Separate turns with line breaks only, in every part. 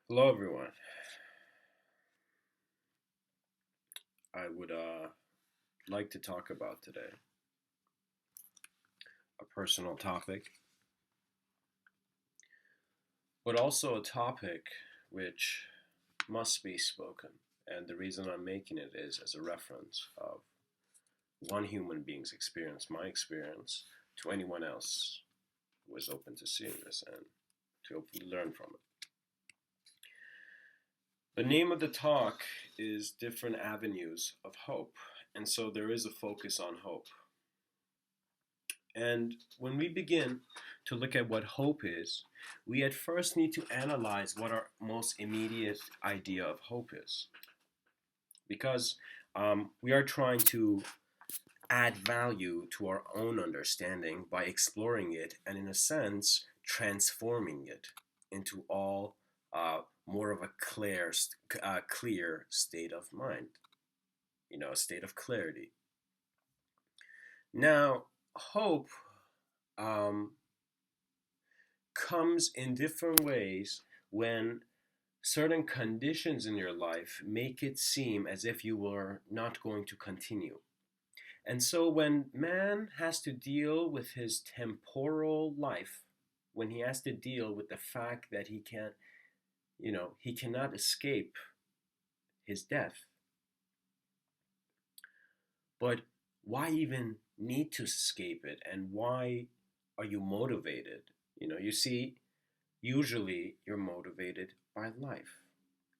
Hello, everyone. I would like to talk about today a personal topic, but also a topic which must be spoken. And the reason I'm making it is as a reference of one human being's experience, my experience, to anyone else who is open to seeing this and to hopefully learn from it. The name of the talk is Different Avenues of Hope. And so there is a focus on hope. And when we begin to look at what hope is, we at first need to analyze what our most immediate idea of hope is. Because we are trying to add value to our own understanding by exploring it and, in a sense, transforming it into all more of a clear state of mind, a state of clarity. Now, hope um, comes in different ways when certain conditions in your life make it seem as if you were not going to continue. And so when man has to deal with his temporal life, when he has to deal with the fact that he cannot escape his death, but why even need to escape it, and why are you motivated? You see, usually you're motivated by life.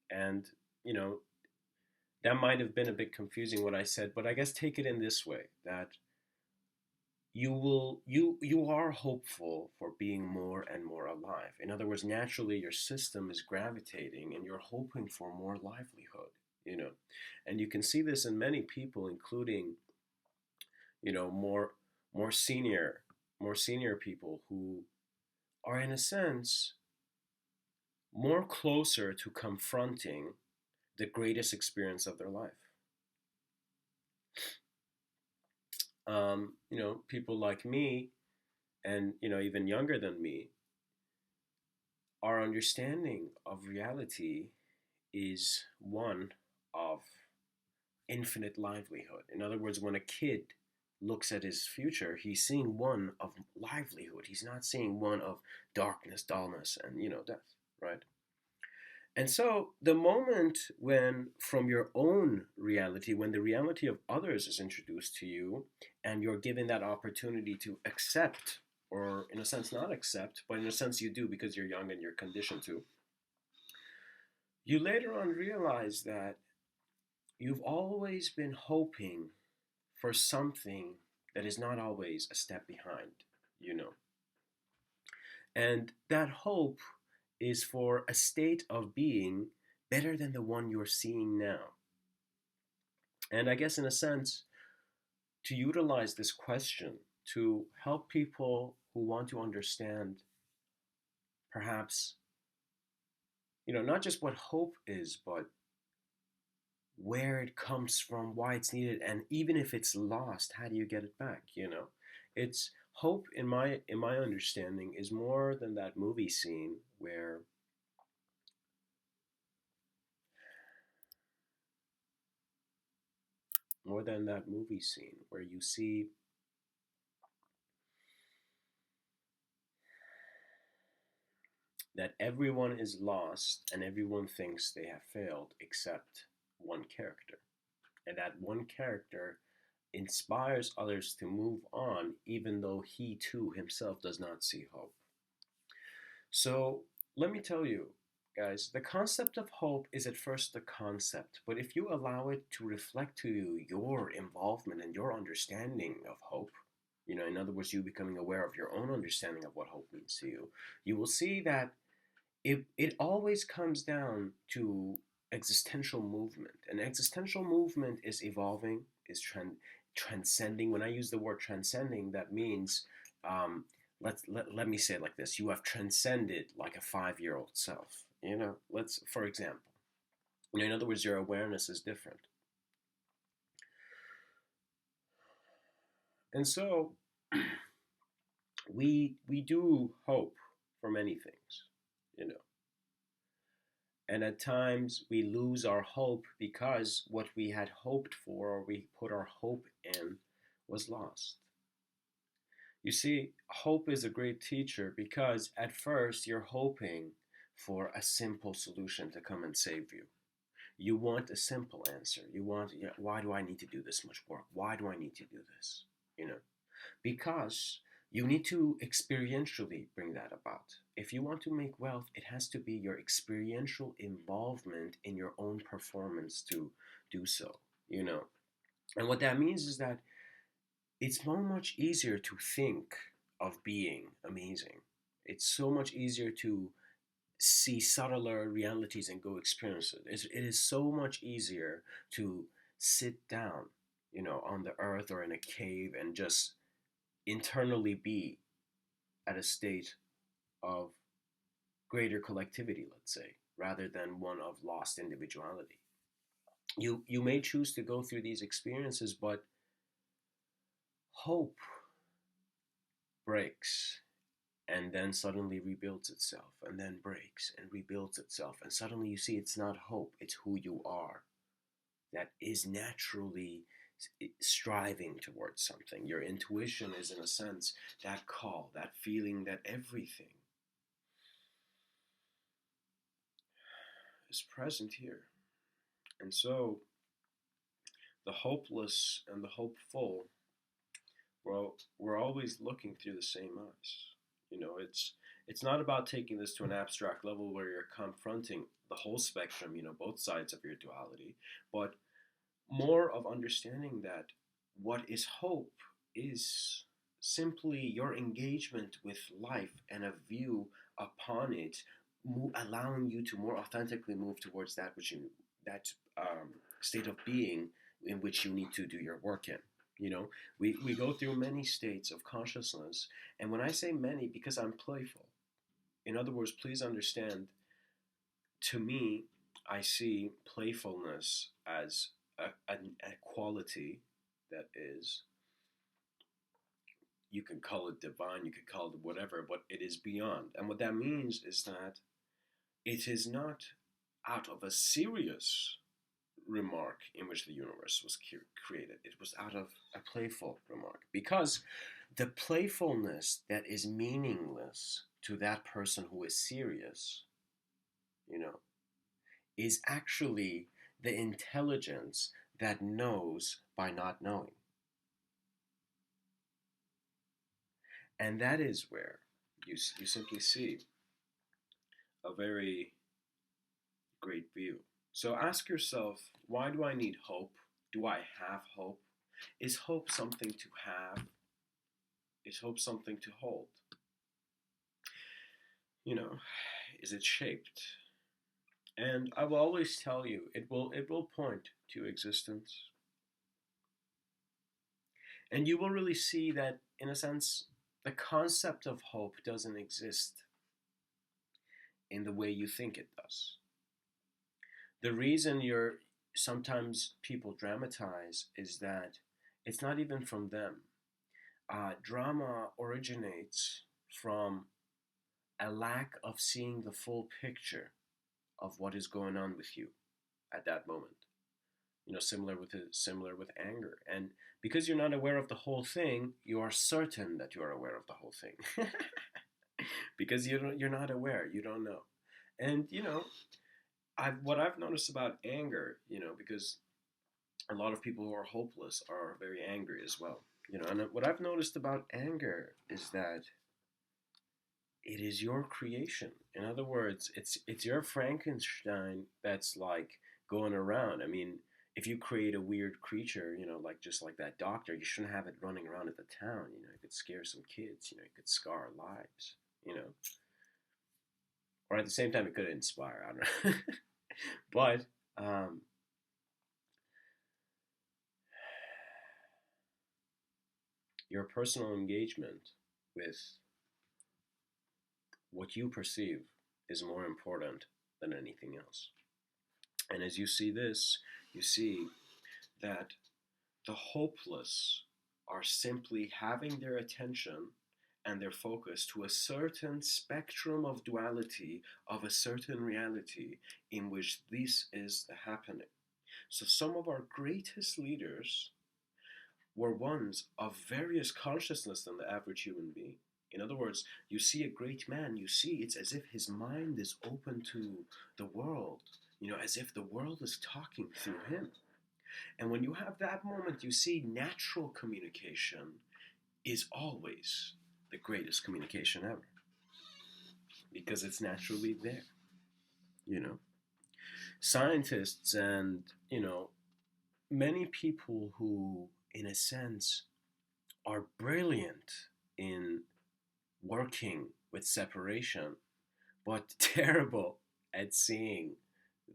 And, you know, that might have been a bit confusing what I said, but I guess take it in this way that you are hopeful for being more and more alive. In other words, naturally your system is gravitating and you're hoping for more livelihood, you know. And you can see this in many people, including, more more senior more senior people who are in a sense more closer to confronting the greatest experience of their life. People like me, and even younger than me, our understanding of reality is one of infinite livelihood. In other words, when a kid looks at his future, he's seeing one of livelihood. He's not seeing one of darkness, dullness, and death, right? And so the moment when from your own reality, when the reality of others is introduced to you, and you're given that opportunity to accept, or in a sense not accept, but in a sense you do because you're young and you're conditioned to, you later on realize that you've always been hoping for something that is not always a step behind, you know. And that hope is for a state of being better than the one you're seeing now. And I guess, in a sense, to utilize this question to help people who want to understand perhaps, not just what hope is, but where it comes from, why it's needed, and even if it's lost, how do you get it back? It's hope in my understanding is more than that movie scene where you see that everyone is lost and everyone thinks they have failed except one character. And that one character inspires others to move on even though he too himself does not see hope. So let me tell you, guys, the concept of hope is at first the concept, but if you allow it to reflect to you your involvement and your understanding of hope, in other words, you becoming aware of your own understanding of what hope means to you, you will see that it always comes down to existential movement. And existential movement is evolving, is transcending. When I use the word transcending, that means let me say it like this: you have transcended like a 5-year-old self. Let's for example, in other words, your awareness is different. And so we do hope for many things, you know And at times we lose our hope because what we had hoped for or we put our hope in was lost. You see, hope is a great teacher because at first you're hoping for a simple solution to come and save you. You want a simple answer. You want, yeah, why do I need to do this much work? Why do I need to do this? You know, because you need to experientially bring that about. If you want to make wealth, it has to be your experiential involvement in your own performance to do so, you know. And what that means is that it's so much easier to think of being amazing. It's so much easier to see subtler realities and go experience it. It is so much easier to sit down, on the earth or in a cave and just internally be at a state of greater collectivity, let's say, rather than one of lost individuality. You may choose to go through these experiences, but hope breaks and then suddenly rebuilds itself, and then breaks and rebuilds itself, and suddenly you see it's not hope, it's who you are that is naturally striving towards something. Your intuition is, in a sense, that call, that feeling that everything is present here. And so the hopeless and the hopeful, well, we're always looking through the same eyes. It's not about taking this to an abstract level where you're confronting the whole spectrum, both sides of your duality, but more of understanding that what is hope is simply your engagement with life and a view upon it, allowing you to more authentically move towards that state of being in which you need to do your work in. We go through many states of consciousness, and when I say many, because I'm playful. In other words, please understand, to me, I see playfulness as a quality that is, you can call it divine, you could call it whatever, but it is beyond. And what that means is that it is not out of a serious remark in which the universe was created. It was out of a playful remark. Because the playfulness that is meaningless to that person who is serious, is actually the intelligence that knows by not knowing. And that is where you simply see a very great view. So ask yourself, why do I need hope? Do I have hope? Is hope something to have? Is hope something to hold? Is it shaped? And I will always tell you, it will point to existence. And you will really see that, in a sense, the concept of hope doesn't exist in the way you think it does. The reason sometimes people dramatize is that it's not even from them. Drama originates from a lack of seeing the full picture of what is going on with you at that moment. Similar with anger, and because you're not aware of the whole thing, you are certain that you are aware of the whole thing, because you're not aware, you don't know, and what I've noticed about anger, because a lot of people who are hopeless are very angry as well, and what I've noticed about anger is that it is your creation. In other words, it's your Frankenstein that's like going around. I mean, if you create a weird creature, like just like that doctor, you shouldn't have it running around at the town. It could scare some kids. It could scar lives. Or at the same time, it could inspire. I don't know, but your personal engagement with what you perceive is more important than anything else. And as you see this, you see that the hopeless are simply having their attention and their focus to a certain spectrum of duality of a certain reality in which this is the happening. So some of our greatest leaders were ones of various consciousness than the average human being. In other words, you see a great man, you see it's as if his mind is open to the world, as if the world is talking through him. And when you have that moment, you see natural communication is always the greatest communication ever because it's naturally there, you know. Scientists and, many people who, in a sense, are brilliant in working with separation, but terrible at seeing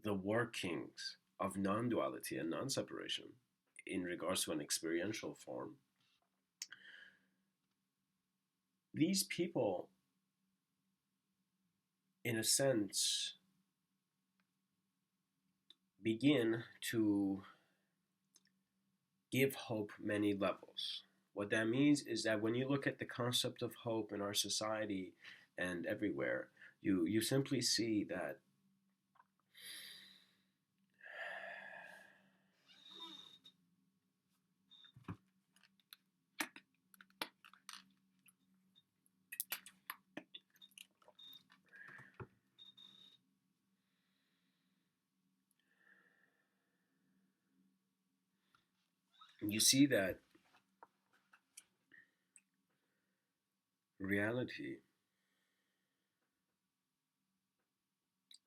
the workings of non duality and non separation in regards to an experiential form. These people, in a sense, begin to give hope many levels. What that means is that when you look at the concept of hope in our society and everywhere, you simply see that you see that reality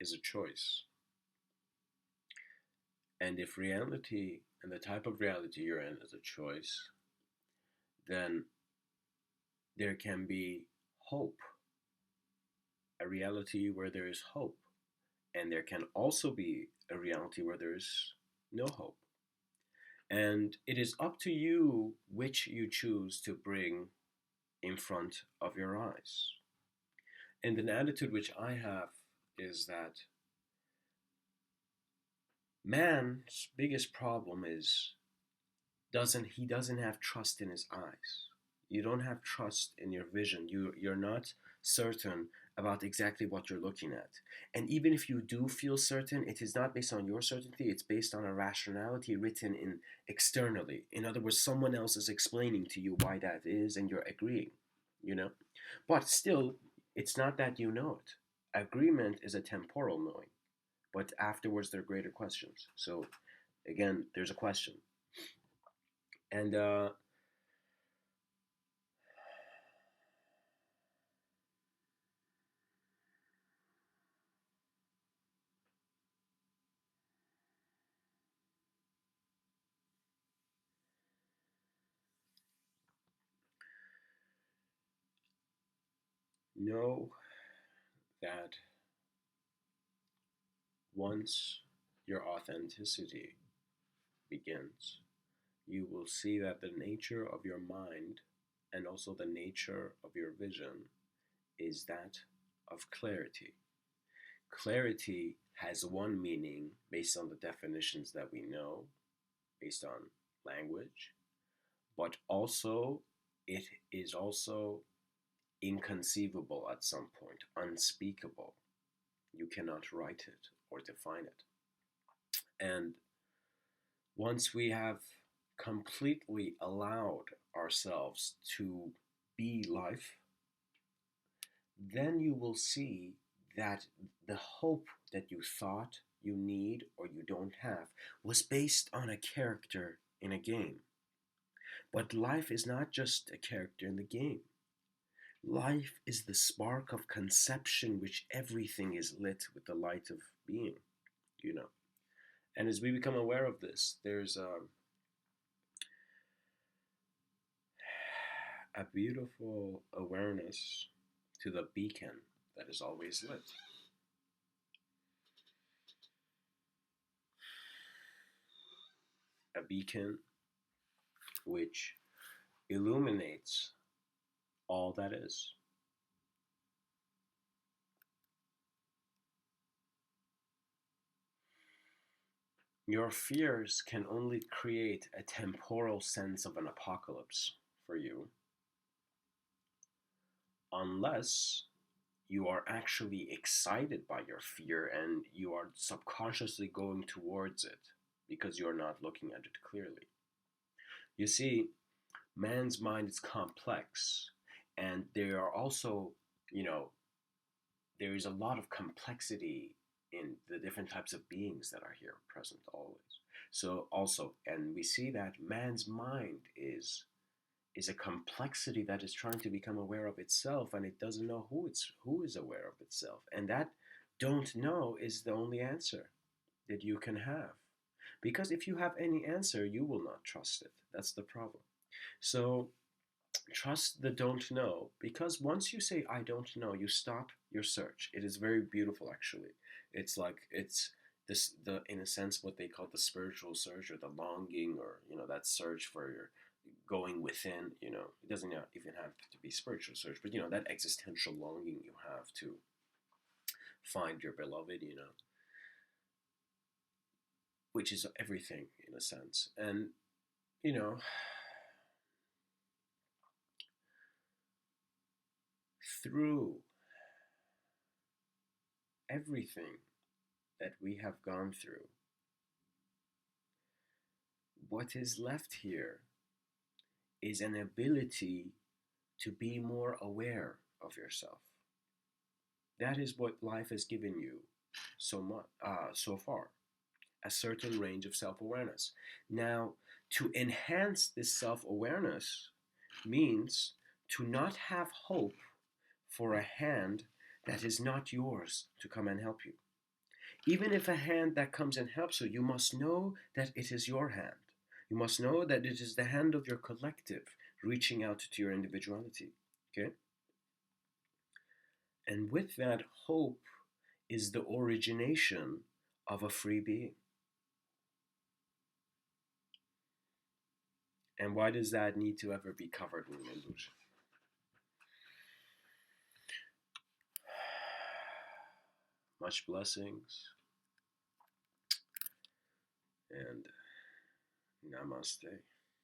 is a choice. And if reality and the type of reality you're in is a choice, then there can be hope, a reality where there is hope. And there can also be a reality where there is no hope. And it is up to you which you choose to bring in front of your eyes. And an attitude which I have is that man's biggest problem is doesn't have trust in his eyes. You don't have trust in your vision. You're not certain about exactly what you're looking at. And even if you do feel certain, it is not based on your certainty, it's based on a rationality written in externally. In other words, someone else is explaining to you why that is and you're agreeing, you know? But still, it's not that you know it. Agreement is a temporal knowing, but afterwards there are greater questions. So again, there's a question. And know that once your authenticity begins, you will see that the nature of your mind and also the nature of your vision is that of clarity. Clarity has one meaning based on the definitions that we know, based on language, but also it is also inconceivable at some point, unspeakable. You cannot write it or define it. And once we have completely allowed ourselves to be life, then you will see that the hope that you thought you need or you don't have was based on a character in a game. But life is not just a character in the game. Life is the spark of conception which everything is lit with the light of being, you know. And as we become aware of this, there's a beautiful awareness to the beacon that is always lit. A beacon which illuminates all that is. Your fears can only create a temporal sense of an apocalypse for you. unless you are actually excited by your fear and you are subconsciously going towards it because you're not looking at it clearly. You see, man's mind is complex, and there are also, you know, there is a lot of complexity in the different types of beings that are here present always. So also, and we see that man's mind is a complexity that is trying to become aware of itself, and it doesn't know who is aware of itself, and that don't know is the only answer that you can have, because if you have any answer you will not trust it. That's the problem. So trust the don't know, because once you say I don't know, you stop your search. It is very beautiful actually. It's like it's this the in a sense what they call the spiritual search, or the longing, or that search for your going within. It doesn't even have to be spiritual search, but that existential longing you have to find your beloved, which is everything in a sense. And you know through everything that we have gone through, what is left here is an ability to be more aware of yourself. That is what life has given you so much, so far, a certain range of self-awareness. Now, to enhance this self-awareness means to not have hope for a hand that is not yours to come and help you. Even if a hand that comes and helps you, you must know that it is your hand. You must know that it is the hand of your collective reaching out to your individuality. Okay? And with that, hope is the origination of a free being. And why does that need to ever be covered in language? Much blessings and namaste.